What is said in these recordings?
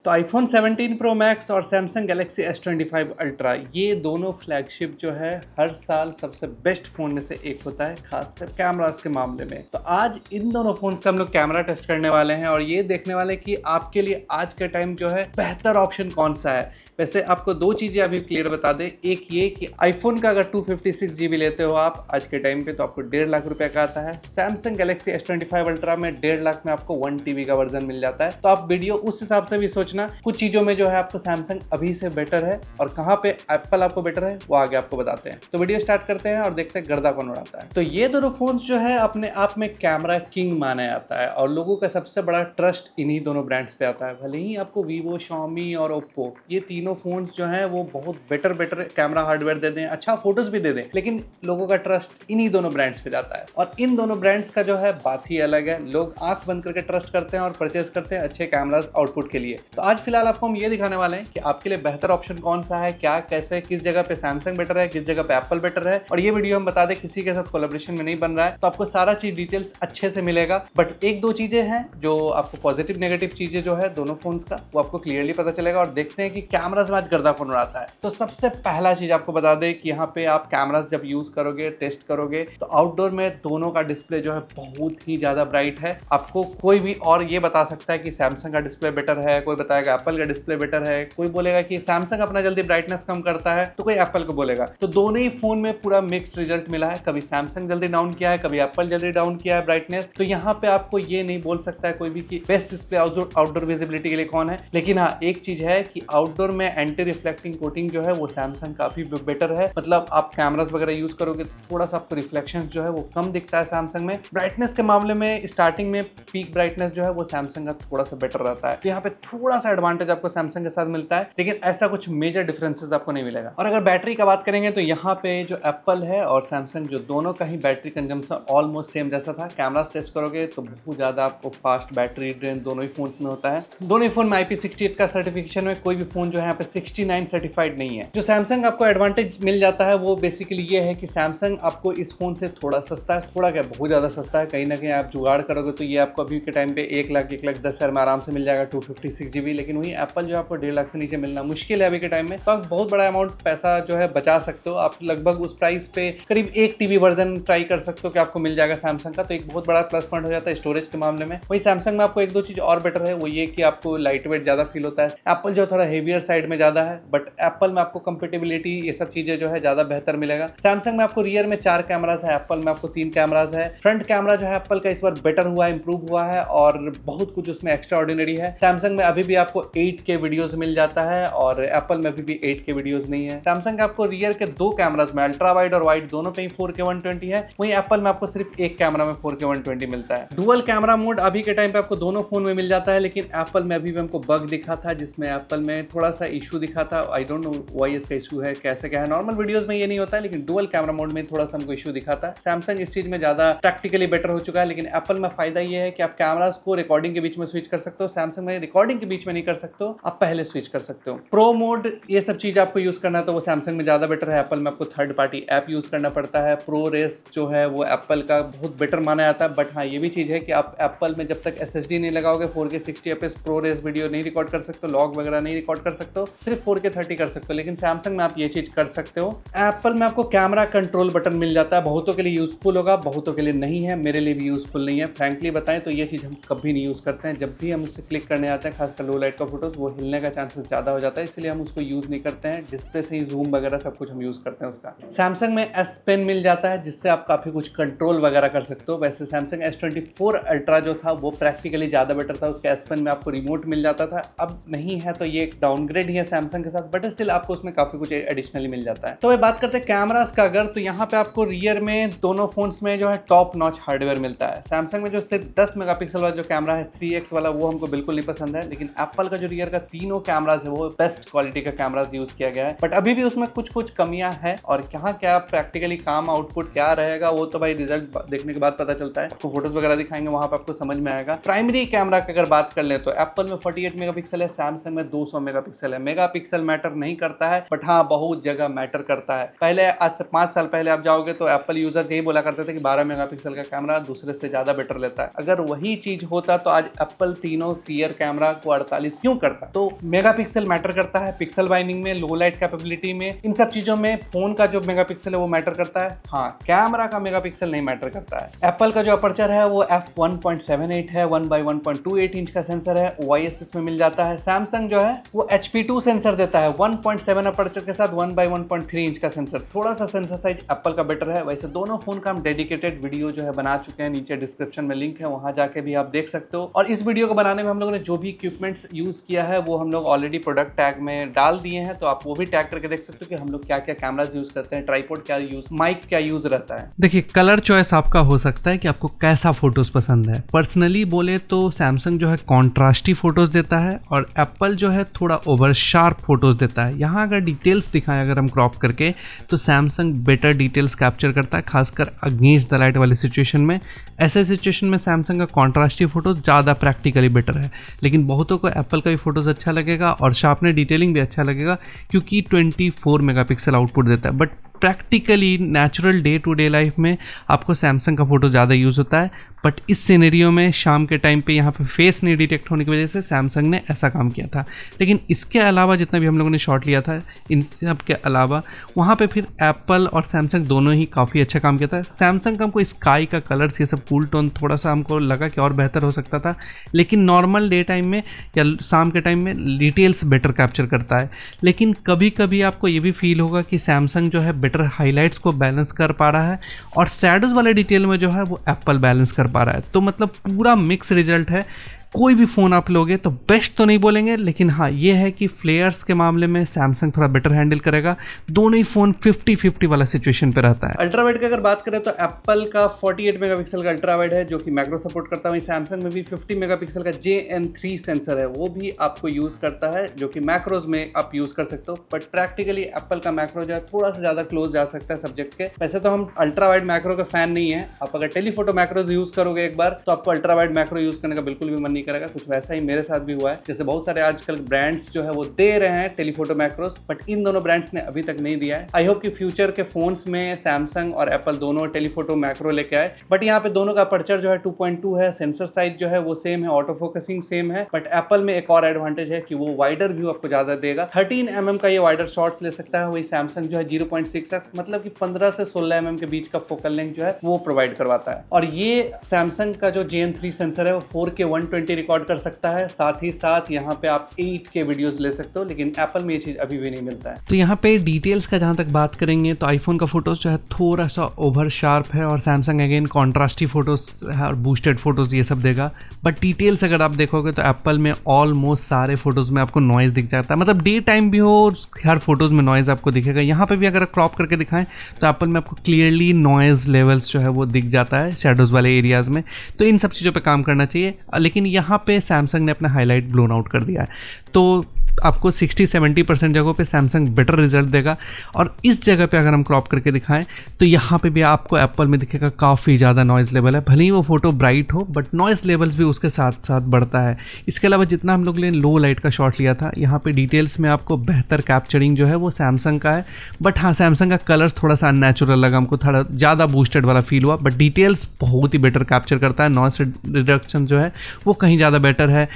तो iPhone 17 Pro Max और Samsung Galaxy S25 Ultra ये दोनों फ्लैगशिप जो है हर साल सबसे बेस्ट फ़ोन में से एक होता है, खासकर कैमरास के मामले में। तो आज इन दोनों फ़ोन्स का हम लोग कैमरा टेस्ट करने वाले हैं और ये देखने वाले हैं कि आपके लिए आज के टाइम जो है बेहतर ऑप्शन कौन सा है। वैसे आपको दो चीज़ें अभी क्लियर बता दें, एक ये कि iPhone का अगर 256 GB लेते हो आप आज के टाइम पे तो आपको 1.5 लाख रुपए का आता है। Samsung Galaxy S25 Ultra में 1.5 लाख में आपको 1 TB का वर्जन मिल जाता है। तो आप वीडियो उस हिसाब से भी सोचना, कुछ चीज़ों में जो है आपको Samsung अभी से बेटर है और कहाँ पे Apple आपको बेटर है वो आगे आपको बताते हैं। तो वीडियो स्टार्ट करते हैं और देखते हैं गर्दा कौन उड़ाता है। तो ये दोनों फोन्स जो है अपने आप में कैमरा किंग माना जाता है और लोगों का सबसे बड़ा ट्रस्ट इन्हीं दोनों ब्रांड्स पे आता है। भले ही आपको Vivo, Xiaomi और Oppo ये तीनों फोन्स जो हैं वो बहुत बेटर कैमरा हार्डवेयर दे दें, अच्छा फोटोज भी दे दें, लेकिन लोगों का ट्रस्ट इन्हीं दोनों ब्रांड्स पे जाता है। और इन दोनों ब्रांड्स का जो है बात ही अलग है। लोग आंख बंद करके ट्रस्ट करते हैं और परचेज करते हैं अच्छे कैमरास आउटपुट के लिए। तो आज फिलहाल आपको हम ये दिखाने वाले हैं कि आपके लिए बेहतर ऑप्शन कौन सा है, क्या कैसे, किस जगह पे सैमसंग बेटर है, किस जगह पे एप्पल बेटर है। और ये वीडियो हम बता दें किसी के साथ कोलैबोरेशन में नहीं बन रहा है, तो आपको सारा चीज डिटेल्स अच्छे से मिलेगा। बट एक दो चीजें हैं जो आपको पॉजिटिव नेगेटिव चीजें जो है दोनों फोन्स का वो आपको क्लियरली पता चलेगा और देखते हैं कि कैमरास में आज गर्दा कौन उड़ाता है। तो सबसे पहला चीज आपको बता दें कि यहाँ पे आप कैमरास जब यूज करोगे, टेस्ट करोगे, तो आउटडोर में दोनों का डिस्प्ले जो है बहुत ही ज्यादा ब्राइट है। आपको कोई भी और ये बता सकता है कि सैमसंग का डिस्प्ले बेटर है, कोई बताएगा एप्पल का डिस्प्ले बेटर है, कोई बोलेगा कि सैमसंग अपना जल्दी ब्राइटनेस कम करता है तो कोई एप्पल को बोलेगा। तो दोनों ही फोन में पूरा मिक्स रिजल्ट मिला है, कभी सैमसंग जल्दी डाउन किया है, कभी एप्पल जल्दी डाउन किया है ब्राइटनेस। तो यहाँ पे आपको ये नहीं बोल सकता है कोई भी कि बेस्ट डिस्प्ले आउटडोर विजिबिलिटी के लिए कौन है। लेकिन हाँ, एक चीज है कि आउटडोर में एंटी रिफ्लेक्टिंग कोटिंग जो है वो सैमसंग काफी बेटर है। मतलब आप कैमरास वगैरह यूज करोगे थोड़ा सा आपको रिफ्लेक्शन जो है वो कम दिखता है सैमसंग में। ब्राइटनेस के मामले में स्टार्टिंग में पीक ब्राइटनेस जो है वो सैमसंग का थोड़ा सा बेटर रहता है। तो यहाँ पे थोड़ा सा एडवांटेज आपको सैमसंग के साथ मिलता है, लेकिन ऐसा कुछ मेजर डिफरेंसेस आपको नहीं मिलेगा। और अगर बैटरी का बात करेंगे तो यहाँ पे जो एप्पल है और सैमसंग जो दोनों का ही बैटरी कंजम्पशन ऑलमोस्ट सेम जैसा था। कैमरास टेस्ट करोगे तो बहुत ज्यादा आपको फास्ट बैटरी ड्रेन दोनों ही फोन्स में होता है। दोनों ही फोन में IP68 का सर्टिफिकेशन में कोई भी फोन जो है यहाँ पे 69 सर्टिफाइड नहीं है। जो सैमसंग आपको एडवांटेज मिल जाता है वो बेसिकली ये है कि सैमसंग आपको इस फोन से थोड़ा सस्ता है, थोड़ा क्या बहुत ज्यादा सस्ता है। कहीं ना कहीं आप जुगाड़ करोगे तो ये आपको अभी के टाइम पे 1,10,000 में आराम से मिल जाएगा 256 GB। लेकिन वही एप्पल जो आपको 1.5 लाख से नीचे मिलना मुश्किल है अभी के टाइम में। तो आप बहुत बड़ा अमाउंट पैसा जो है बचा सकते हो। आप लगभग उस प्राइस पे करीब 1 TB वर्जन ट्राई कर सकते हो कि आपको मिल जाएगा सैमसंग का। तो एक बहुत बड़ा प्लस पॉइंट हो जाता है स्टोरेज के मामले में। वही सैमसंग में आपको एक दो चीज और बेटर है, वो ये कि आपको लाइट वेट ज्यादा फील होता है। एप्पल जो थोड़ा हेवियर साइड में ज्यादा है, बट एप्पल में आपको कंपेटेबिलिटी ये सब चीजें जो है ज्यादा बेहतर मिलेगा। सैमसंग में आपको रियर में 4 कैमरास है, एप्पल में आपको 3 कैमरास है। फ्रंट कैमरा जो है एप्पल का इस बार बेटर हुआ है, इंप्रूव हुआ है और बहुत कुछ उसमें एक्स्ट्रा ऑर्डिनरी है। सैमसंग में अभी भी आपको 8K वीडियोस मिल जाता है और एप्पल में अभी भी 8K वीडियोस नहीं है। सैमसंग का आपको रियर के 2 कैमरास में अल्ट्रा वाइड और वाइड दोनों पे ही 4K 120 है। वहीं एप्पल में आपको सिर्फ एक कैमरा में 4K 120 मिलता है। डुअल कैमरा मोड अभी के टाइम पे आपको दोनों फोन में मिल जाता है, लेकिन एप्पल में अभी भी हमको बग दिखा था जिसमें एप्पल में थोड़ा सा इशू दिखा था। आई डोंट नो व्हाई इसका इशू है, कैसे क्या है। नॉर्मल वीडियोस में ये नहीं होता है, लेकिन डुअल कैमरा मोड में थोड़ा सा हमको इशू दिखा था। सैमसंग इस चीज में ज्यादा प्रैक्टिकली बेटर हो चुका है, लेकिन एप्पल में फायदा ये है कि आप कैमरास को रिकॉर्डिंग के बीच में स्विच कर सकते हो। सैमसंग में रिकॉर्डिंग के बीच में नहीं कर सकते हो, आप पहले स्विच कर सकते हो। प्रो मोड ये सब चीज आपको यूज करना है तो वो सैमसंग में ज्यादा बेटर है। एप्पल में आपको थर्ड पार्टी ऐप यूज करना पड़ता है। प्रो रेस जो है वो एप्पल का बहुत बेटर माना जाता है। बट हाँ, ये भी चीज है कि आप एप्पल में जब तक SSD नहीं लगाओगे 4K 60 fps ProRes video नहीं रिकॉर्ड कर सकते हो, लॉग वगैरह नहीं रिकॉर्ड कर सकते हो, सिर्फ 4K 30 कर सकते हो। लेकिन सैमसंग में आप ये चीज कर सकते हो। एप्पल में आपको कैमरा कंट्रोल बटन मिल जाता है, बहुतों के लिए यूजफुल होगा, बहुतों के लिए नहीं है। मेरे लिए भी यूजफुल नहीं है, फ्रैंकली बताएं तो ये चीज हम कभी नहीं यूज करते हैं। जब भी हम उससे क्लिक करने आते हैं, खासकर लो लाइट का फोटोज, वो हिलने का चांसेस ज्यादा हो जाता है, इसलिए हम उसको यूज नहीं करते हैं। डिस्प्ले से ही जूम वगैरह सब कुछ हम यूज करते हैं उसका। सैमसंग में S Pen मिल जाता है जिससे आप काफी कुछ कंट्रोल वगैरह कर सकते हो। वैसे सैमसंग S24 Ultra जो था वो प्रैक्टिकली ज्यादा बेटर था, उसके S Pen में आपको रिमोट मिल जाता था, अब नहीं है। तो ये एक डाउनग्रेड ही है सैमसंग के साथ, बट स्टिल आपको उसमें काफी कुछ एडिशनली मिल जाता है। तो वह बात करते हैं कैमरास का अगर, तो यहाँ पे आपको रियर में दोनों फोन्स में जो है टॉप नॉच हार्डवेयर मिलता है। सैमसंग में जो सिर्फ 10 मेगापिक्सल वाला जो कैमरा है 3x वाला, वो हमको बिल्कुल नहीं पसंद है। लेकिन एप्पल का जो रियर का तीनों कैमरास है वो बेस्ट क्वालिटी का कैमरास यूज किया गया है। बट अभी भी उसमें कुछ कुछ कमियां हैं और कहाँ क्या प्रैक्टिकली काम आउटपुट क्या रहेगा वो तो भाई रिजल्ट देखने के बाद पता चलता है। आपको फोटोज वगैरह दिखाएंगे वहां पर आपको समझ में आएगा। प्राइमरी कैमरा की अगर बात कर ले तो एप्पल में 48 मेगापिक्सल है, सैमसंग में 200 मेगापिक्सल है। मेगापिक्सल मैटर नहीं करता है, बट हाँ बहुत जगह मैटर करता है। पहले आज से 5 साल पहले आप जाओगे तो एप्पल यूजर यही बोला करते थे कि 12 मेगापिक्सल का कैमरा दूसरे से ज्यादा बेटर लेता है। अगर वही चीज होता तो आज एप्पल तीनों रियर कैमरा को 48 क्यों करता है? तो मेगापिक्सल मैटर करता है, पिक्सल बाइंडिंग में, लो लाइट कैपेबिलिटी में, इन सब चीजों में फोन का जो मेगापिक्सल है वो मैटर करता है। हाँ, कैमरा का मेगापिक्सल नहीं मैटर करता है। एप्पल का जो अपर्चर है वो f1.78 है, 1/1.28 इंच का सेंसर है, OIS इसमें मिल जाता है। सैमसंग जो है वो HP2 सेंसर देता है, 1.7 अपर्चर के साथ 1/1.3 इंच का सेंसर। थोड़ा सा सेंसर साइज एप्पल का बेटर है। वैसे दोनों फोन का हम डेडिकेटेड वीडियो जो है बना चुके हैं, नीचे डिस्क्रिप्शन में लिंक है, वहां जाके भी आप देख सकते हो। और इस वीडियो को बनाने में हम लोगों ने जो भी इक्विपमेंट्स यूज किया है वो हम लोग ऑलरेडी प्रोडक्ट टैग में डाल दिए हैं, तो आप वो भी टैग करके देख सकते हो कि हम लोग क्या क्या कैमराज यूज करते हैं, ट्राइपॉड क्या यूज, माइक क्या यूज रहता है। देखिए, कलर चॉइस आपका हो सकता है कि आपको कैसा फोटोज पसंद है। पर्सनली बोले तो सैमसंग जो है कॉन्ट्रास्टी फोटोज देता है और एप्पल जो है थोड़ा ओवर शार्प फोटोज देता है। यहाँ अगर डिटेल्स दिखाएं अगर हम क्रॉप करके, तो सैमसंग बेटर डिटेल्स कैप्चर करता है, खासकर अगेंस्ट द लाइट वाली सिचुएशन में। ऐसे सिचुएशन में सैमसंग का कॉन्ट्रास्टी फोटोज ज़्यादा प्रैक्टिकली बेटर है। लेकिन बहुतों को एप्पल का भी फोटोज अच्छा लगेगा और शार्पनेस डिटेलिंग भी अच्छा लगेगा क्योंकि 24 मेगापिक्सल आउटपुट देता है। But practically natural day to day life में आपको सैमसंग का फोटो ज़्यादा यूज़ होता है। बट इस सिनेरियो में शाम के टाइम पे यहाँ पे फेस नहीं डिटेक्ट होने की वजह से सैमसंग ने ऐसा काम किया था। लेकिन इसके अलावा जितना भी हम लोगों ने शॉट लिया था, इन सब के अलावा वहाँ पे फिर एप्पल और सैमसंग दोनों ही काफ़ी अच्छा काम किया था। सैमसंग का हमको स्काई का कलर्स, ये सब कूल टोन थोड़ा सा हमको लगा कि और बेहतर हो सकता था। लेकिन नॉर्मल डे टाइम में या शाम के टाइम में डिटेल्स बेटर कैप्चर करता है। लेकिन कभी कभी आपको ये भी फील होगा कि सैमसंग जो है बेटर हाईलाइट्स को बैलेंस कर पा रहा है और शैडोज वाले डिटेल में जो है वो एप्पल बैलेंस कर पा रहा है। तो मतलब पूरा मिक्स रिजल्ट है। कोई भी फ़ोन आप लोगे तो बेस्ट तो नहीं बोलेंगे, लेकिन हाँ ये है कि फ्लेयर्स के मामले में सैमसंग थोड़ा बेटर हैंडल करेगा। दोनों ही फ़ोन 50-50 वाला सिचुएशन पे रहता है। अल्ट्रा वाइड की अगर बात करें तो एप्पल का 48 मेगापिक्सल का अल्ट्रा वाइड है जो कि मैक्रो सपोर्ट करता है। वहीं सैमसंग में भी 50 मेगापिक्सल का JN3 सेंसर है, वो भी आपको यूज़ करता है, जो कि मैक्रोज में आप यूज़ कर सकते हो। बट प्रैक्टिकली एप्पल का मैक्रो जो है थोड़ा सा ज़्यादा क्लोज जा सकता है सब्जेक्ट के। वैसे तो हम अल्ट्रा वाइड मैक्रो के फैन नहीं है। आप अगर टेलीफोटो मैक्रोज यूज़ करोगे एक बार तो आपको अल्ट्रा वाइड मैक्रो यूज़ करने का बिल्कुल भी मन नहीं करेगा। कुछ वैसा ही मेरे साथ भी हुआ है। जैसे बहुत सारे आजकल ब्रांड्स जो है वो दे रहे हैं टेलीफोटो मैक्रोस, बट इन दोनों ब्रांड्स ने अभी तक नहीं दिया है। आई होप कि फ्यूचर के फोन्स में सैमसंग और एप्पल दोनों टेलीफोटो मैक्रो लेके आए। बट यहाँ पे दोनों का अपर्चर जो है 2.2 है, सेंसर साइज जो है वो सेम है, ऑटो फोकसिंग सेम है। बट एप्पल में एक और एडवांटेज है कि वो वाइडर व्यू आपको ज्यादा देगा। 13 mm का ये वाइडर शॉट्स ले सकता है। वही सैमसंग जो है 0.6x मतलब कि 15 से 16 mm के बीच का फोकल लेंथ जो है वो प्रोवाइड करवाता है। और ये सैमसंग का जो JN3 सेंसर है वो 4K 120 रिकॉर्ड कर सकता है। साथ ही साथ यहाँ पे आप 8K वीडियोस ले सकते हो, लेकिन एप्पल में ये चीज अभी भी नहीं मिलता है। तो यहाँ पे डिटेल्स का जहाँ तक बात करेंगे तो आईफोन का फोटोज जो है थोड़ा सा ओवर शार्प है और सैमसंग अगेन कॉन्ट्रास्टी फोटोज है और बूस्टेड फोटोज ये सब देगा। बट डिटेल्स अगर आप देखोगे तो एप्पल में ऑलमोस्ट सारे फोटोज में आपको नॉइज दिख जाता है। मतलब डे टाइम भी हो हर फोटोज में नॉइज आपको दिखेगा। यहाँ पे भी अगर क्रॉप करके दिखाएं तो एप्पल में आपको क्लियरली नॉइज लेवल्स जो है वो दिख जाता है शेडोज वाले एरियाज में। तो इन सब चीज़ों पे काम करना चाहिए। लेकिन यहाँ पे सैमसंग ने अपना हाईलाइट ब्लोन आउट कर दिया है, तो आपको 60-70% जगहों पे सैमसंग बेटर रिजल्ट देगा। और इस जगह पे अगर हम क्रॉप करके दिखाएं तो यहाँ पे भी आपको एप्पल में दिखेगा काफ़ी ज़्यादा नॉइज़ लेवल है। भले ही वो फोटो ब्राइट हो बट नॉइज़ लेवल्स भी उसके साथ साथ बढ़ता है। इसके अलावा जितना हम लोग ने लो लाइट का शॉट लिया था, यहाँ पे डिटेल्स में आपको बेहतर कैप्चरिंग जो है वो सैमसंग का है। बट हाँ, सैमसंग का कलर्स थोड़ा सा अननेचुरल लगा हमको, थोड़ा ज़्यादा बूस्टेड वाला फील हुआ। बट डिटेल्स बहुत ही बेटर कैप्चर करता है। नॉइस रिडक्शन जो है वो कहीं ज़्यादा बेटर है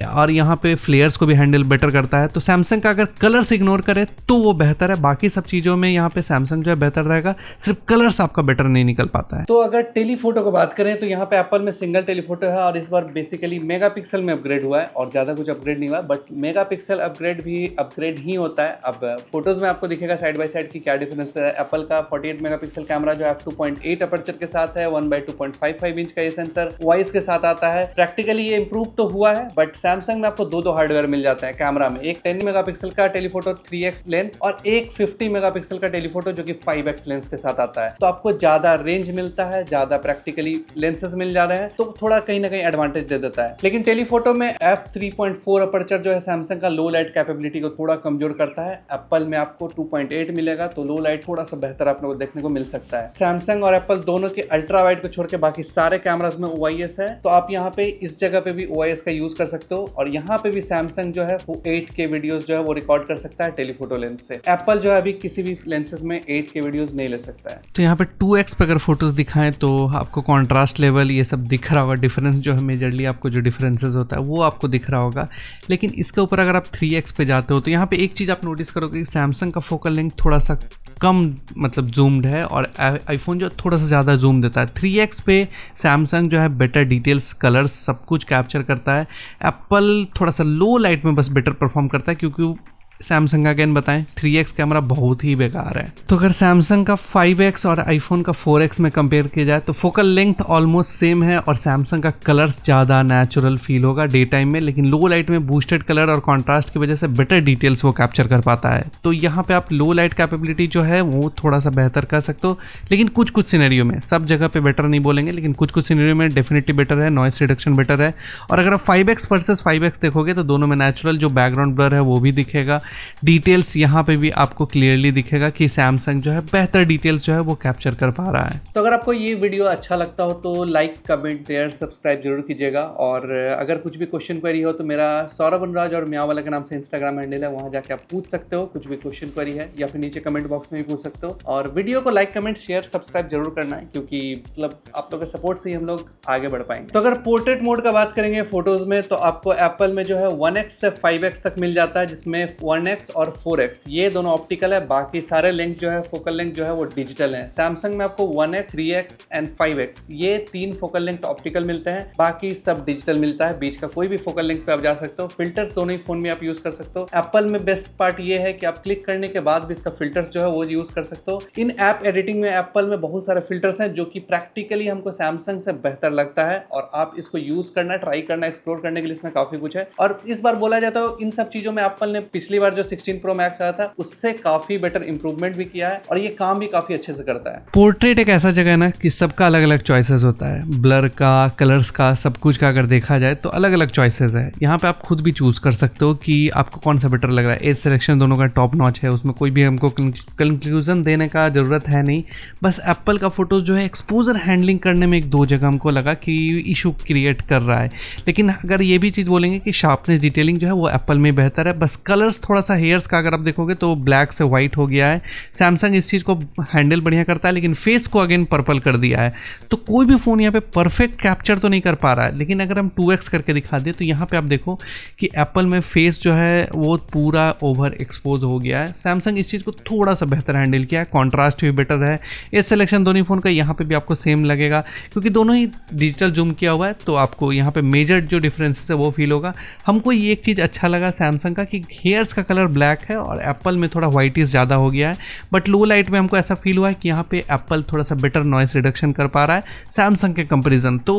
और यहाँ पे फ्लेयर्स को भी हैंडल बेटर करता है। तो सैमसंग का अगर कलर्स इग्नोर करे तो वो बेहतर है। बाकी सब चीज़ों में यहाँ पे सैमसंग जो है बेहतर रहेगा, सिर्फ कलर्स आपका बेटर नहीं निकल पाता है। तो अगर टेलीफोटो को बात करें तो यहाँ पे एप्पल में सिंगल टेलीफोटो है और इस बार बेसिकली मेगापिक्सल में अपग्रेड हुआ है और ज़्यादा कुछ अपग्रेड नहीं हुआ। बट मेगापिक्सल अपग्रेड भी अपग्रेड ही होता है। अब फोटोज में आपको दिखेगा साइड बाय साइड की क्या डिफरेंस है। एप्पल का 48 मेगापिक्सल कैमरा जो है 2.8 अपर्चर के साथ है, 1/2.55 इंच का ये सेंसर वॉइस के साथ आता है। प्रैक्टिकली ये इंप्रूव तो हुआ है, बट सैमसंग में आपको दो हार्डवेयर मिल जाता है कैमरा में। एक 10 मेगापिक्सल का टेलीफोटो 3x लेंस और एक 50 मेगापिक्सल का टेलीफोटो जो कि 5x लेंस के साथ आता है। तो आपको ज्यादा रेंज मिलता है, ज्यादा प्रैक्टिकली लेंसेज मिल जा रहे हैं, तो थोड़ा कहीं ना कहीं एडवांटेज दे देता है। लेकिन टेलीफोटो में f3.4 अपर्चर जो है सैमसंग का लो लाइट कैपेबिलिटी को थोड़ा कमजोर करता है। एप्पल में आपको 2.8 मिलेगा, तो लो लाइट थोड़ा सा बेहतर आप लोगों को देखने को मिल सकता है। सैमसंग और एप्पल दोनों के अल्ट्रा वाइड को छोड़ के बाकी सारे कैमरास में OIS है, तो आप यहाँ पे इस जगह पे भी OIS का यूज कर सकते हो। और यहाँ पे भी सैमसंग जो है वो 8K वीडियोस जो है वो रिकॉर्ड कर सकता है टेलीफोटो लेंस से। एप्पल जो है अभी किसी भी लेंसेज में 8K वीडियोस नहीं ले सकता है। तो यहाँ पे 2x पे अगर फोटोज दिखाएं तो आपको कॉन्ट्रास्ट लेवल ये सब दिख रहा होगा, डिफरेंस जो है मेजरली आपको जो डिफरेंसेस होता है वो आपको दिख रहा होगा। लेकिन इसके ऊपर अगर आप 3x पे जाते हो तो यहाँ पे एक चीज़ आप नोटिस करोगे कि सैमसंग का फोकल लेंथ थोड़ा सा कम मतलब जूम्ड है और आईफोन जो थोड़ा सा ज़्यादा जूम देता है। 3x पे सैमसंग जो है बेटर डिटेल्स, कलर्स सब कुछ कैप्चर करता है। एप्पल थोड़ा सा लो लाइट में बस बेटर परफॉर्म करता है, क्योंकि सैमसंग का अगेन बताएं 3x कैमरा बहुत ही बेकार है। तो अगर सैमसंग का 5x और आईफोन का 4x में कंपेयर किया जाए तो फोकल लेंथ ऑलमोस्ट सेम है और सैमसंग का कलर्स ज़्यादा नेचुरल फील होगा डे टाइम में, लेकिन लो लाइट में बूस्टेड कलर और कॉन्ट्रास्ट की वजह से बेटर डिटेल्स वो कैप्चर कर पाता है। तो यहाँ पे आप लो लाइट कैपेबिलिटी जो है वो थोड़ा सा बेहतर कर सकते हो, लेकिन कुछ कुछ सिनेरियो में, सब जगह पे बेटर नहीं बोलेंगे, लेकिन कुछ कुछ सिनेरियो में डेफिनेटली बेटर है। नॉइस रिडक्शन बेटर है। और अगर आप 5x वर्सेस 5x देखोगे तो दोनों में नेचुरल जो बैकग्राउंड ब्लर है वो भी दिखेगा। डिटेल्स यहाँ पे भी आपको क्लियरली दिखेगा कि सैमसंग जो है बेहतर डिटेल्स जो है वो कैप्चर कर पा रहा है। तो अगर आपको ये वीडियो अच्छा लगता हो तो लाइक, कमेंट, शेयर, सब्सक्राइब जरूर कीजिएगा। और अगर कुछ भी क्वेश्चन क्वेरी हो तो मेरा सौरभ अनुराज और म्याँ वाला के नाम से इंस्टाग्राम हैंडल है, वहाँ जाके आप पूछ सकते हो कुछ भी क्वेश्चन क्वेरी है, या फिर नीचे कमेंट बॉक्स में भी पूछ सकते हो। और वीडियो को लाइक, कमेंट, शेयर, सब्सक्राइब जरूर करना है, क्योंकि मतलब आप लोग के सपोर्ट से ही हम लोग आगे बढ़ पाएंगे। तो अगर पोर्ट्रेट मोड का बात करेंगे फोटोज में तो आपको एप्पल में जो है 1x से 5x तक मिल जाता है, जिसमें 1x और 4x ये दोनों ऑप्टिकल है, बाकी सारे लेंथ जो है फोकल लेंथ जो है वो डिजिटल है। सैमसंग में आपको 1x, 3x एंड 5x ये 3 फोकल लेंथ ऑप्टिकल मिलते हैं, बाकी सब डिजिटल मिलता है। बीच का कोई भी फोकल लेंथ पे आप जा सकते हो। फिल्टर्स दोनों ही फोन में आप यूज कर सकते हो। एप्पल में बेस्ट पार्ट ये है कि आप क्लिक करने के बाद भी इसका फिल्टर्स जो है वो यूज कर सकते हो। इन ऐप एडिटिंग में एप्पल में बहुत सारे फिल्टर्स हैं जो कि प्रैक्टिकली हमको सैमसंग से बेहतर लगता है, और आप इसको यूज करना, ट्राई करना, एक्सप्लोर करने के लिए इसमें काफी कुछ है। और इस बार बोला जाता है इन सब चीजों में एप्पल ने पिछली बार जो 16 Pro Max आया था उससे काफी बेटर इंप्रूवमेंट भी किया है, और ये काम भी काफी अच्छे से करता है। पोर्ट्रेट एक ऐसा जगह है ना कि सबका अलग अलग चॉइसेस होता है, ब्लर का, कलर्स का, सब कुछ का अगर देखा जाए तो अलग अलग चॉइसेस है। यहाँ पे आप खुद भी चूज कर सकते हो कि आपको कौन सा बेटर लग रहा है। एज सिलेक्शन दोनों का टॉप नॉच है, उसमें कोई भी हमको कंक्लूजन देने का जरूरत है नहीं। बस एप्पल का फोटोज जो है एक्सपोजर हैंडलिंग करने में एक दो जगह हमको लगा कि इशू क्रिएट कर रहा है, लेकिन अगर ये भी चीज़ बोलेंगे कि शार्पनेस डिटेलिंग जो है वो एप्पल में बेहतर है। बस कलर्स थोड़ा सा हेयर्स का अगर आप देखोगे तो ब्लैक से वाइट हो गया है। सैमसंग इस चीज़ को हैंडल बढ़िया करता है, लेकिन फेस को अगेन पर्पल कर दिया है। तो कोई भी फ़ोन यहाँ पे परफेक्ट कैप्चर तो नहीं कर पा रहा है, लेकिन अगर हम 2x करके दिखा दें तो यहाँ पे आप देखो कि एप्पल में फेस जो है वो पूरा ओवर एक्सपोज हो गया है। सैमसंग इस चीज़ को थोड़ा सा बेहतर हैंडल किया है, कॉन्ट्रास्ट भी बेटर है। एज सिलेक्शन दोनों फ़ोन का यहाँ पे भी आपको सेम लगेगा, क्योंकि दोनों ही डिजिटल जूम किया हुआ है, तो आपको यहाँ पे मेजर जो डिफरेंसेस है वो फील होगा। हमको ये एक चीज़ अच्छा लगा सैमसंग का कि हेयर्स का कलर ब्लैक है और एप्पल में थोड़ा वाइटिस ज़्यादा हो गया है। बट लो लाइट में हमको ऐसा फील हुआ है कि यहाँ पे एप्पल थोड़ा सा बेटर नॉइस रिडक्शन कर पा रहा है सैमसंग के कंपैरिजन। तो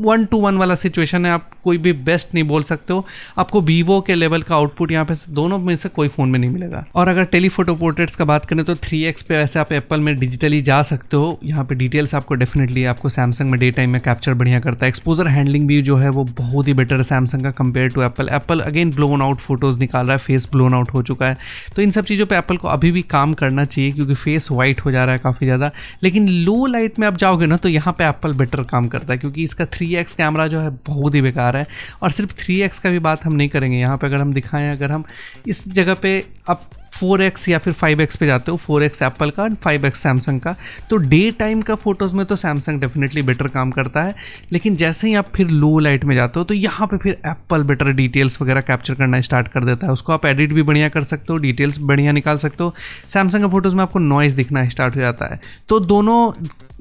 1-to-1 वाला सिचुएशन है, आप कोई भी बेस्ट नहीं बोल सकते हो। आपको वीवो के लेवल का आउटपुट यहाँ पे दोनों में से कोई फ़ोन में नहीं मिलेगा। और अगर टेलीफोटो पोर्ट्रेट्स का बात करें तो 3x पे वैसे आप एप्पल में डिजिटली जा सकते हो। यहाँ पे डिटेल्स आपको डेफिनेटली आपको सैमसंग में डे टाइम में कैप्चर बढ़िया करता है। एक्सपोजर हैंडलिंग भी जो है वो बहुत ही बेटर है सैमसंग का compare to Apple. Apple again blown out photos निकाल रहा है, फेस ब्लोन आउट हो चुका है। तो इन सब चीज़ों पे एप्पल को अभी भी काम करना चाहिए, क्योंकि फेस वाइट हो जा रहा है काफ़ी ज़्यादा। लेकिन लो लाइट में आप जाओगे ना तो यहाँ पे एप्पल बेटर काम करता है, क्योंकि इसका 3x कैमरा जो है बहुत ही बेकार है। और सिर्फ 3x का भी बात हम नहीं करेंगे, यहाँ पे अगर हम दिखाएं, अगर हम इस जगह पे आप 4x या फिर 5x पे जाते हो, 4x एप्पल का और 5x सैमसंग का, तो डे टाइम का फोटोज़ में तो सैमसंग डेफिनेटली बेटर काम करता है। लेकिन जैसे ही आप फिर लो लाइट में जाते हो तो यहाँ पे फिर एप्पल बेटर डिटेल्स वगैरह कैप्चर करना स्टार्ट कर देता है। उसको आप एडिट भी बढ़िया कर सकते हो, डिटेल्स बढ़िया निकाल सकते हो। सैमसंग के फोटोज़ में आपको नॉइज़ दिखना स्टार्ट हो जाता है। तो दोनों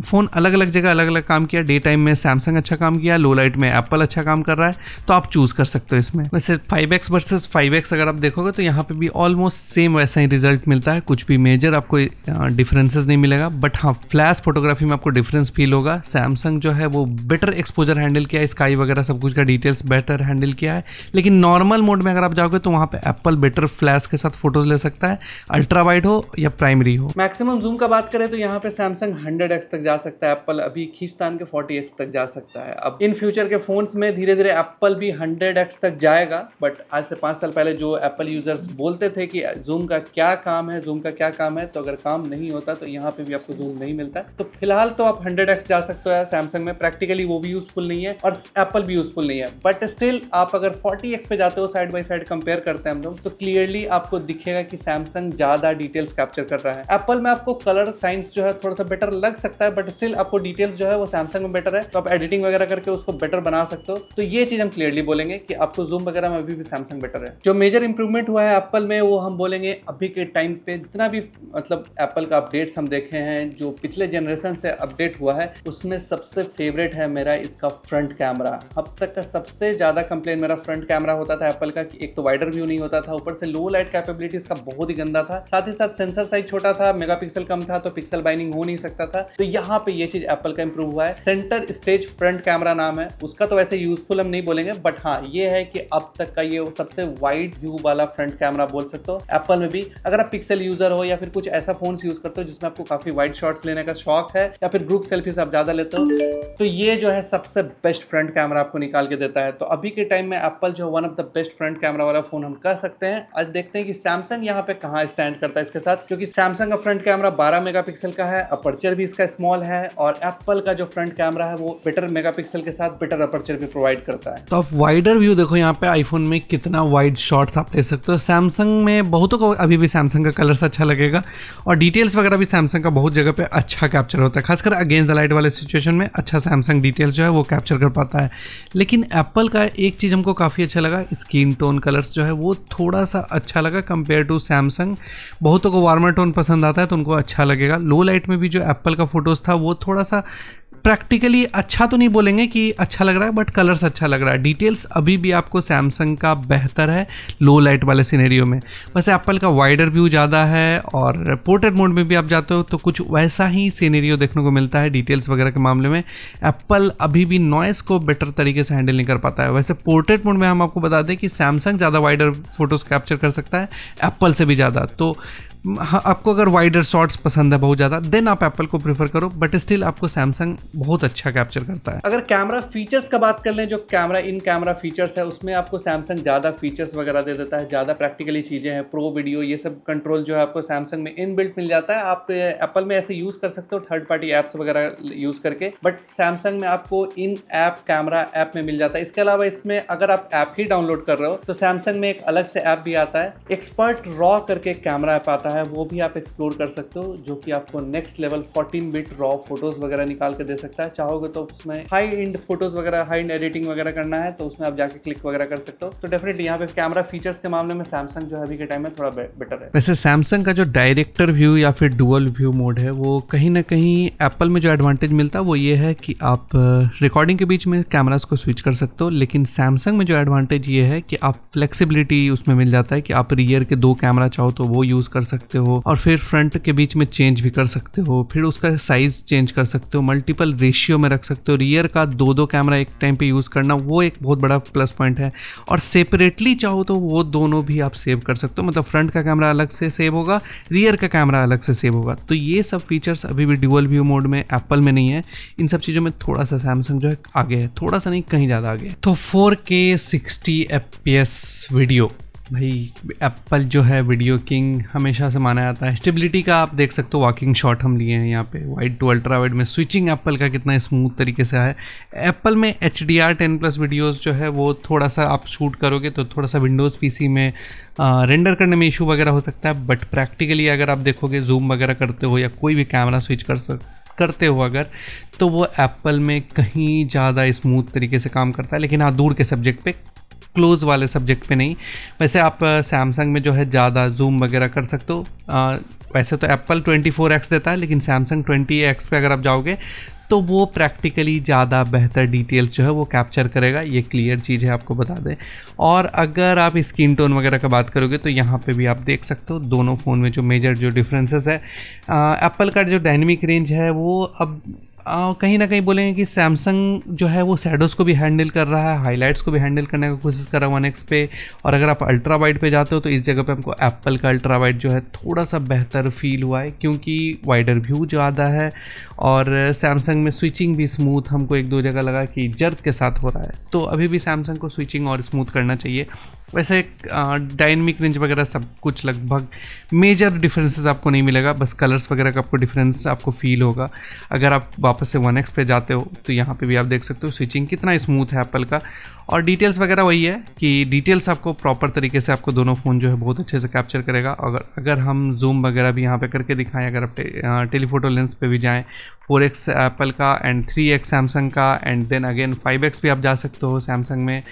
फ़ोन अलग अलग जगह अलग अलग काम किया। डे टाइम में सैमसंग अच्छा काम किया, लो लाइट में एप्पल अच्छा काम कर रहा है, तो आप चूज़ कर सकते हो इसमें। वैसे 5x वर्सेस 5x अगर आप देखोगे तो यहाँ पे भी ऑलमोस्ट सेम वैसा ही रिजल्ट मिलता है, कुछ भी मेजर आपको डिफरेंसेस नहीं मिलेगा। बट हाँ, फ्लैश फोटोग्राफी में आपको डिफरेंस फील होगा। सैमसंग जो है वो बेटर एक्सपोजर हैंडल किया है, स्काई वगैरह सब कुछ का डिटेल्स बेटर हैंडल किया है। लेकिन नॉर्मल मोड में अगर आप जाओगे तो वहाँ पे एप्पल बेटर फ्लैश के साथ फोटोज ले सकता है, अल्ट्रा वाइड हो या प्राइमरी हो। मैक्सिमम जूम का बात करें तो यहाँ पे सैमसंग 100x तक जा सकता है एप्पल, अभी खींचतान के 40x तक जा सकता है। अब इन फ्यूचर के फोन्स में धीरे धीरे एप्पल भी 100x तक जाएगा, बट आज से 5 साल पहले जो एप्पल यूजर्स बोलते थे कि जूम का क्या काम है, जूम का क्या काम है, तो अगर काम नहीं होता तो यहाँ पे भी आपको जूम नहीं मिलता। तो फिलहाल तो आप 100x जा सकते हो सैमसंग में, प्रैक्टिकली वो भी यूजफुल नहीं है और एप्पल भी यूजफुल नहीं है, बट स्टिल आप अगर 40x पे जाते हो, साइड बाय साइड कंपेयर करते हैं हम लोग, तो क्लियरली आपको दिखेगा कि सैमसंग ज्यादा डिटेल्स कैप्चर कर रहा है। एप्पल में आपको कलर साइंस जो है थोड़ा सा बेटर लग सकता है, बट स्टिल आपको डिटेल्स जो है वो सैमसंग में बेटर है, तो आप एडिटिंग वगैरह करके उसको बेटर बना सकते हो। तो ये चीज हम क्लियरली बोलेंगे कि आपको जूम वगैरह में अभी भी सैमसंग बेटर है। जो मेजर इंप्रूवमेंट हुआ है एप्पल में वो हम बोलेंगे अभी के टाइम पे जितना भी मतलब एप्पल का अपडेट्स हम देखे हैं, जो पिछले जनरेशन से अपडेट हुआ है, उसमें सबसे फेवरेट है मेरा इसका फ्रंट कैमरा। अब तक का सबसे ज्यादा कंप्लेन मेरा फ्रंट कैमरा होता था एप्पल का कि एक तो वाइडर व्यू नहीं होता था, ऊपर से लो लाइट कैपेबिलिटी इसका बहुत ही गंदा था, साथ ही साथ सेंसर साइज छोटा था, मेगापिक्सल कम था, तो पिक्सल बाइंडिंग हो नहीं सकता था। तो यहाँ पे ये चीज एप्पल का इंप्रूव हुआ है। सेंटर स्टेज फ्रंट कैमरा नाम है उसका, तो वैसे यूजफुल हम नहीं बोलेंगे, बट हाँ ये है कि अब तक का ये सबसे वाइड व्यू वाला फ्रंट कैमरा बोल सकते हो एप्पल में भी। अगर आप पिक्सल यूजर हो या फिर कुछ ऐसा फोन यूज करते हो जिसमें आपको काफी वाइड शॉट्स लेने का शौक है, या फिर ग्रुप सेल्फीज आप ज्यादा लेते हो, तो ये जो है सबसे बेस्ट फ्रंट कैमरा आपको निकाल के देता है। तो अभी के टाइम में एप्पल जो one of the best front camera वाला फोन हम कह सकते हैं। आज देखते हैं कि सैमसंग यहाँ पे कहाँ स्टैंड करता है इसके साथ, क्योंकि सैमसंग का फ्रंट कैमरा 12 मेगापिक्सल का है, अपर्चर भी इसका स्मॉल है, और एप्पल का जो फ्रंट कैमरा है वो बेटर मेगापिक्सल के साथ बेटर अपर्चर भी प्रोवाइड करता है। तो आप वाइडर व्यू देखो यहाँ पे आईफोन में कितना वाइड शॉट्स आप ले सकते हो। सैमसंग में बहुतों को अभी भी सैमसंग का कलर्स अच्छा लगेगा, और डिटेल्स वगैरह भी सैमसंग का बहुत जगह पे अच्छा कैप्चर होता है, खासकर अगेंस्ट द लाइट वाले सिचुएशन में अच्छा सैमसंग डिटेल्स जो है वो कैप्चर कर पाता है। लेकिन एप्पल का एक चीज़ हमको काफ़ी अच्छा लगा, स्किन टोन कलर्स जो है वो थोड़ा सा अच्छा लगा कंपेयर टू सैमसंग। बहुतों को वार्मर टोन पसंद आता है तो उनको अच्छा लगेगा। लो लाइट में भी जो एप्पल का फोटोज़ था वो थोड़ा सा प्रैक्टिकली अच्छा तो नहीं बोलेंगे कि अच्छा लग रहा है, बट कलर्स अच्छा लग रहा है। डिटेल्स अभी भी आपको सैमसंग का बेहतर है लो लाइट वाले सिनेरियो में, बस एप्पल का वाइडर व्यू ज़्यादा है, और पोर्ट्रेट मोड में भी आप जाते हो तो कुछ वैसा ही सिनेरियो देखने को मिलता है। डिटेल्स वगैरह के मामले में एप्पल अभी भी नॉइस को बेटर तरीके से हैंडल नहीं कर पाता है। वैसे पोर्ट्रेट मोड में हम आपको बता दें कि सैमसंग ज़्यादा वाइडर फोटोज़ कैप्चर कर सकता है एप्पल से भी ज़्यादा। तो हाँ, आपको अगर वाइडर शॉट्स पसंद है बहुत ज़्यादा, देन आप एप्पल को प्रीफर करो, बट स्टिल आपको सैमसंग बहुत अच्छा कैप्चर करता है। अगर कैमरा फीचर्स का बात कर लें, जो कैमरा इन कैमरा फीचर्स है उसमें आपको सैमसंग ज़्यादा फीचर्स वगैरह दे देता है, ज़्यादा प्रैक्टिकली चीज़ें हैं, प्रो वीडियो ये सब कंट्रोल जो है आपको सैमसंग में इनबिल्ट मिल जाता है। आप एप्पल में ऐसे यूज़ कर सकते हो थर्ड पार्टी ऐप्स वगैरह यूज़ करके, बट सैमसंग में आपको इन ऐप कैमरा ऐप में मिल जाता है। इसके अलावा इसमें अगर आप ऐप ही डाउनलोड कर रहे हो तो सैमसंग में एक अलग से ऐप भी आता है, एक्सपर्ट रॉ करके एक कैमरा ऐप आता है, वो भी आप एक्सप्लोर कर सकते हो, जो कि आपको next level 14 bit raw photos वगैरह निकाल के दे सकता है। चाहोगे तो उसमें हाई एंड फोटोज वगैरह, हाई एंड एडिटिंग वगैरह करना है तो उसमें आप जाके क्लिक वगैरह कर सकते हो। तो डेफिनेटली यहाँ पे कैमरा फीचर्स के मामले में सैमसंग जो है अभी के टाइम में थोड़ा बेटर है। वैसे सैमसंग का जो डायरेक्टर व्यू या फिर डुअल व्यू मोड है वो कहीं ना कहीं एप्पल में जो एडवांटेज मिलता है वो ये है कि आप रिकॉर्डिंग के बीच में कैमरास को स्विच कर सकते हो, लेकिन सैमसंग में जो एडवांटेज ये है कि आप फ्लेक्सिबिलिटी उसमें मिल जाता है कि आप रियर के 2 कैमरा चाहो तो वो यूज़ कर सकते हो, और फिर फ्रंट के बीच में चेंज भी कर सकते हो, फिर उसका साइज चेंज कर सकते हो, मल्टीपल रेशियो में रख सकते हो। रियर का 2 कैमरा एक टाइम पे यूज़ करना वो एक बहुत बड़ा प्लस पॉइंट है, और सेपरेटली चाहो तो वो दोनों भी आप सेव कर सकते हो, मतलब फ्रंट का कैमरा अलग से सेव होगा, रियर का कैमरा अलग से सेव होगा। तो ये सब फीचर्स अभी भी ड्यूअल व्यू मोड में एप्पल में नहीं है। इन सब चीज़ों में थोड़ा सा सैमसंग जो है आगे है, थोड़ा सा नहीं कहीं ज़्यादा आगे है। तो 4K 60 FPS वीडियो, भाई एप्पल जो है वीडियो किंग हमेशा से माना जाता है। स्टेबिलिटी का आप देख सकते हो, वॉकिंग शॉट हम लिए हैं यहाँ पे, वाइड टू अल्ट्रा वाइड में स्विचिंग एप्पल का कितना स्मूथ तरीके से है। एप्पल में HDR 10+ वीडियोस जो है वो थोड़ा सा आप शूट करोगे तो थोड़ा सा विंडोज़ PC में रेंडर करने में इशू वगैरह हो सकता है, बट प्रैक्टिकली अगर आप देखोगे जूम वगैरह करते हो या कोई भी कैमरा स्विच करते हो अगर, तो वो एप्पल में कहीं ज़्यादा स्मूथ तरीके से काम करता है। लेकिन हाँ, दूर के सब्जेक्ट पे, क्लोज वाले सब्जेक्ट पे नहीं। वैसे आप सैमसंग में जो है ज़्यादा जूम वगैरह कर सकते हो। वैसे तो एप्पल 24x देता है, लेकिन सैमसंग 20x पे अगर आप जाओगे तो वो प्रैक्टिकली ज़्यादा बेहतर डिटेल्स जो है वो कैप्चर करेगा, ये क्लियर चीज़ है, आपको बता दें। और अगर आप स्किन टोन वगैरह का बात करोगे तो यहाँ पे भी आप देख सकते हो दोनों फ़ोन में जो मेजर जो डिफरेंसेस है। एप्पल का जो डायनेमिक रेंज है वो अब कहीं ना कहीं बोलेंगे कि सैमसंग जो है वो शैडोज़ को भी हैंडल कर रहा है, हाइलाइट्स को भी हैंडल करने की कोशिश कर रहा है 1x पे। और अगर आप अल्ट्रा वाइड पे जाते हो तो इस जगह पे हमको एप्पल का अल्ट्रा वाइड जो है थोड़ा सा बेहतर फील हुआ है, क्योंकि वाइडर व्यू ज़्यादा है और सैमसंग में स्विचिंग भी स्मूथ हमको एक दो जगह लगा कि जर्क के साथ हो रहा है। तो अभी भी सैमसंग को स्विचिंग और स्मूथ करना चाहिए। वैसे डायनेमिक रेंज वगैरह सब कुछ लगभग मेजर डिफरेंसेस आपको नहीं मिलेगा, बस कलर्स वगैरह का आपको डिफरेंस आपको फील होगा। अगर आप वापस से 1x पे जाते हो तो यहाँ पे भी आप देख सकते हो स्विचिंग कितना स्मूथ है एप्पल का। और डिटेल्स वगैरह वही है कि डिटेल्स आपको प्रॉपर तरीके से आपको दोनों फ़ोन जो है बहुत अच्छे से कैप्चर करेगा। अगर हम जूम वगैरह भी यहाँ पे करके दिखाएं, अगर आप टेलीफोटो लेंस पे भी जाएं, 4x एप्पल का एंड 3x सैमसंग का एंड देन अगेन 5x भी आप जा सकते हो सैमसंग में,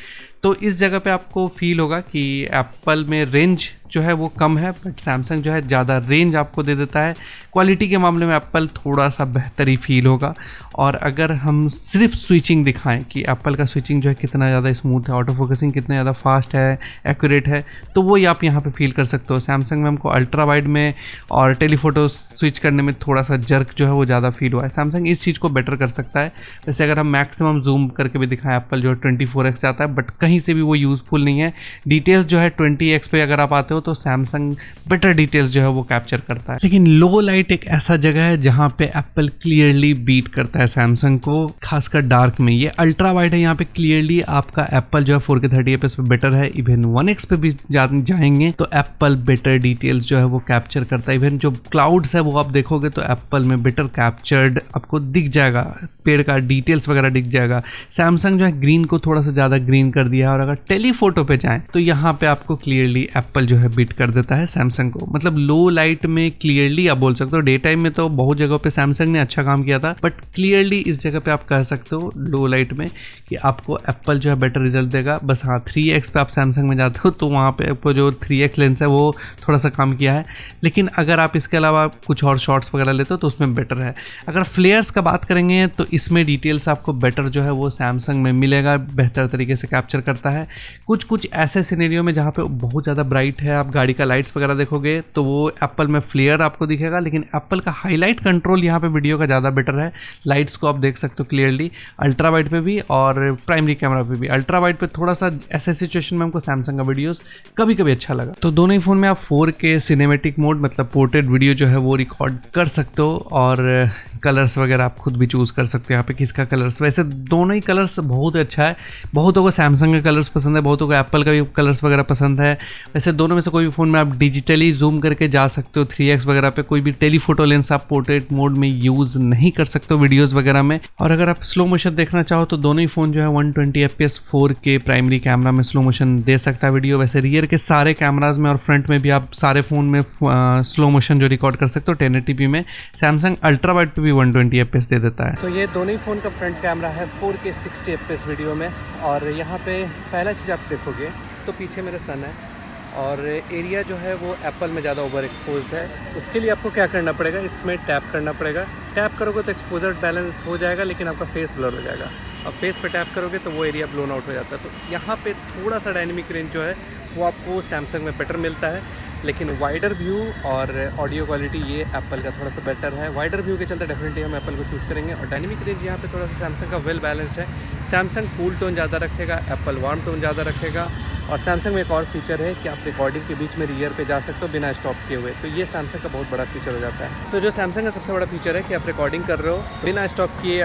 तो इस जगह पे आपको फील होगा कि एप्पल में रेंज जो है वो कम है, बट सैमसंग जो है ज़्यादा रेंज आपको दे देता है। क्वालिटी के मामले में एप्पल थोड़ा सा बेहतर ही फील होगा। और अगर हम सिर्फ स्विचिंग दिखाएं कि एप्पल का स्विचिंग जो है कितना ज़्यादा स्मूथ है, ऑटो फोकसिंग कितना ज़्यादा फास्ट है, एक्यूरेट है, तो वो आप यहाँ पे फील कर सकते हो। सैमसंग में हमको अल्ट्रा वाइड में और टेलीफोटो स्विच करने में थोड़ा सा जर्क जो है वो ज़्यादा फील हुआ है। सैमसंग इस चीज़ को बेटर कर सकता है। वैसे अगर हम मैक्सिमम जूम करके भी दिखाएं, एप्पल जो है 24x आता है, बट कहीं से भी वो यूज़फुल नहीं है। डिटेल्स जो है 20x पे अगर आप आते हो तो सैमसंग बेटर डिटेल्स जो है वो कैप्चर करता है। लेकिन लो लाइट एक ऐसा जगह है जहाँ पे एप्पल क्लियरली बीट करता है सैमसंग को, खासकर डार्क में। ये अल्ट्रा वाइड है, यहाँ पे क्लियरली आपका एप्पल जो है 4K 30fps पे बेटर है। इवन 1x पे भी जाएंगे तो एप्पल बेटर डिटेल्स जो है वो कैप्चर करता है। इवन जो क्लाउड्स है वो आप देखोगे तो एप्पल में बेटर कैप्चर्ड आपको दिख जाएगा, पेड़ का डिटेल्स वगैरह दिख जाएगा। सैमसंग जो है ग्रीन को थोड़ा सा ज़्यादा ग्रीन कर दिया है। और अगर टेलीफोटो पे जाएं तो यहाँ पे आपको क्लियरली एप्पल जो है बीट कर देता है सैमसंग को। मतलब लो लाइट में क्लियरली आप बोल सकते हो, डे टाइम में तो बहुत जगहों पे सैमसंग ने अच्छा काम किया था, बट क्लियरली इस जगह पे आप कह सकते हो लो लाइट में कि आपको एप्पल जो है बेटर रिजल्ट देगा। बस हाँ, 3x पे आप सैमसंग में जाते हो तो वहाँ पे आपको जो 3x लेंस है वो थोड़ा सा कम किया है। लेकिन अगर आप इसके अलावा कुछ और शॉट्स वगैरह लेते हो तो उसमें बेटर है। अगर फ्लेयर्स का बात करेंगे तो इसमें डिटेल्स आपको बेटर जो है वो सैमसंग में मिलेगा, बेहतर तरीके से कैप्चर करता है। कुछ ऐसे सिनेरियो में जहाँ पे बहुत ज़्यादा ब्राइट है, आप गाड़ी का लाइट्स वगैरह देखोगे तो वो एप्पल में फ्लेयर आपको दिखेगा, लेकिन एप्पल का हाईलाइट कंट्रोल यहाँ पे वीडियो का ज़्यादा बेटर है। लाइट्स को आप देख सकते हो क्लियरली अल्ट्रा वाइड पे भी और प्राइमरी कैमरा पे भी। अल्ट्रा वाइड पे थोड़ा सा ऐसे सिचुएशन में हमको सैमसंग का वीडियोस कभी कभी अच्छा लगा। तो दोनों ही फ़ोन में आप 4K सिनेमेटिक मोड मतलब पोर्ट्रेट वीडियो जो है वो रिकॉर्ड कर सकते हो। और कलर्स वगैरह आप खुद भी चूज़ कर सकते हो यहाँ पे किसका कलर्स। वैसे दोनों ही कलर्स बहुत अच्छा है। बहुतों को सैमसंग के कलर्स पसंद है, बहुतों को एप्पल का भी कलर्स वगैरह पसंद है। वैसे दोनों में से कोई भी फ़ोन में आप डिजिटली जूम करके जा सकते हो 3x वगैरह पे। कोई भी टेलीफोटो लेंस आप पोर्ट्रेट मोड में यूज़ नहीं कर सकते हो वीडियोज़ वगैरह में। और अगर आप स्लो मोशन देखना चाहो तो दोनों ही फ़ोन जो है 120fps 4K प्राइमरी कैमरा में स्लो मोशन दे सकता है वीडियो। वैसे रियर के सारे कैमराज में और फ्रंट में भी आप सारे फ़ोन में स्लो मोशन जो रिकॉर्ड कर सकते हो 1080p में। सैमसंग अल्ट्रा वाइड पे भी 120fps दे देता है। तो ये दोनों ही फ़ोन का फ्रंट कैमरा है 4K 60fps वीडियो में। और यहाँ पे पहला चीज़ आप देखोगे तो पीछे मेरा सन है और एरिया जो है वो एप्पल में ज़्यादा ओवर एक्सपोज्ड है। उसके लिए आपको क्या करना पड़ेगा, इसमें टैप करना पड़ेगा। टैप करोगे तो एक्सपोजर बैलेंस हो जाएगा, लेकिन आपका फेस ब्लर हो जाएगा। अब फेस पे टैप करोगे तो वो एरिया ब्लोन आउट हो जाता है। तो यहाँ पे थोड़ा सा डायनेमिक रेंज जो है वो आपको सैमसंग में बेटर मिलता है, लेकिन वाइडर व्यू और ऑडियो क्वालिटी ये एप्पल का थोड़ा सा बेटर है। वाइडर व्यू के चलते डेफिनेटली हम एप्पल को चूज़ करेंगे। और डायनेमिक रेंज यहाँ पे थोड़ा सा सैमसंग का वेल बैलेंस्ड है। सैमसंग कूल टोन ज़्यादा रखेगा, एप्पल वार्म टोन ज़्यादा रखेगा। और सैमसंग में एक और फीचर है कि आप रिकॉर्डिंग के बीच में रियर पे जा सकते हो बिना स्टॉप किए हुए। तो ये सैमसंग का बहुत बड़ा फीचर हो जाता है। तो जो सैमसंग का सबसे बड़ा फीचर है कि आप रिकॉर्डिंग कर रहे हो बिना स्टॉप किए,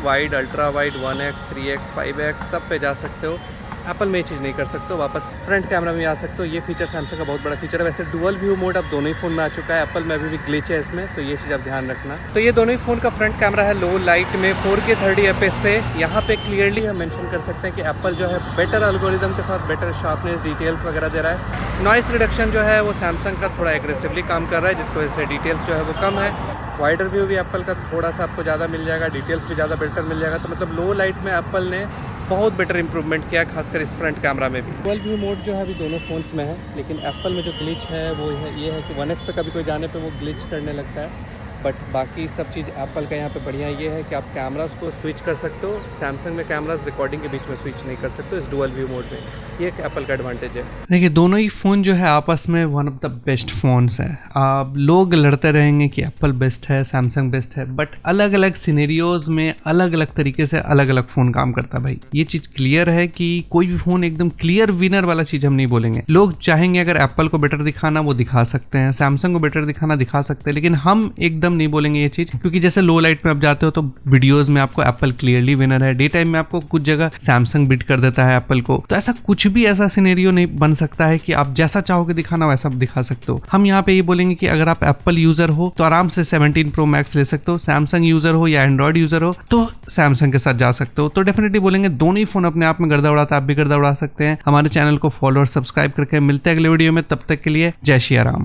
wide, ultra wide, 1x, 3x, 5x सब पे जा सकते हो। एप्पल में ये चीज़ नहीं कर सकते हो। वापस फ्रंट कैमरा में आ सकते हो। ये फीचर सैमसंग का बहुत बड़ा फीचर है। वैसे डुअल व्यू मोड अब दोनों ही फ़ोन में आ चुका है। एप्पल में अभी भी ग्लिच है इसमें, तो ये चीज़ आप ध्यान रखना। तो ये दोनों ही फ़ोन का फ्रंट कैमरा है लो लाइट में 4K 30fps पे। यहाँ पे क्लियरली हम मेंशन कर सकते हैं कि एप्पल जो है बेटर एल्गोरिदम के साथ बेटर शार्पनेस, डिटेल्स वगैरह दे रहा है। नॉइस रिडक्शन जो है वो सैमसंग का थोड़ा एग्रेसिवली काम कर रहा है, जिसकी वजह से डिटेल्स जो है वो कम है। वाइडर व्यू भी एप्पल का थोड़ा सा आपको ज़्यादा मिल जाएगा, डिटेल्स भी ज़्यादा बेटर मिल जाएगा। तो मतलब लो लाइट में एप्पल ने बहुत बेटर इंप्रूवमेंट किया, खासकर इस फ्रंट कैमरा में भी। डुअल व्यू मोड जो है अभी दोनों फ़ोन्स में है, लेकिन एप्पल में जो ग्लिच है वो ये है कि 1x पे कभी कोई जाने पे वो ग्लिच करने लगता है। बट बाकी सब चीज़ एप्पल का यहाँ पे बढ़िया ये है कि आप कैमरास को स्विच कर सकते हो। सैमसंग में कैमरास रिकॉर्डिंग के बीच में स्विच नहीं कर सकते हो इस डुअल व्यू मोड में। ये एक एप्पल का एडवांटेज है। देखिए दोनों ही फ़ोन जो है आपस में one of the best phones है। आप लोग लड़ते रहेंगे कि एप्पल बेस्ट है सैमसंग बेस्ट है, बट अलग अलग सिनेरियोज में अलग अलग तरीके से अलग अलग फ़ोन काम करता है भाई। ये चीज़ क्लियर है कि कोई भी फ़ोन एकदम क्लियर विनर वाला चीज़ हम नहीं बोलेंगे। लोग चाहेंगे अगर एप्पल को बेटर दिखाना वो दिखा सकते हैं, सैमसंग को बेटर दिखाना दिखा सकते हैं, लेकिन हम एकदम नहीं बोलेंगे ये चीज़, क्योंकि जैसे लो लाइट में आप जाते हो तो वीडियोज़ में आपको एप्पल क्लियरली विनर है, डे टाइम में आपको कुछ जगह सैमसंग बीट कर देता है एप्पल को। तो ऐसा कुछ भी ऐसा सिनेरियो नहीं बन सकता है कि आप जैसा चाहोगे दिखाना वैसा दिखा सकते हो। हम यहाँ पे ये बोलेंगे कि अगर आप एप्पल यूजर हो तो आराम से 17 Pro Max ले सकते हो, सैमसंग यूजर हो या एंड्रॉइड यूजर हो तो सैमसंग के साथ जा सकते हो। तो डेफिनेटली बोलेंगे दोनों ही फोन अपने आप में गर्दा उड़ाता है, आप भी गर्दा उड़ा सकते हैं। हमारे चैनल को फॉलो और सब्सक्राइब करके मिलते हैं अगले वीडियो में, तब तक के लिए जय श्री राम।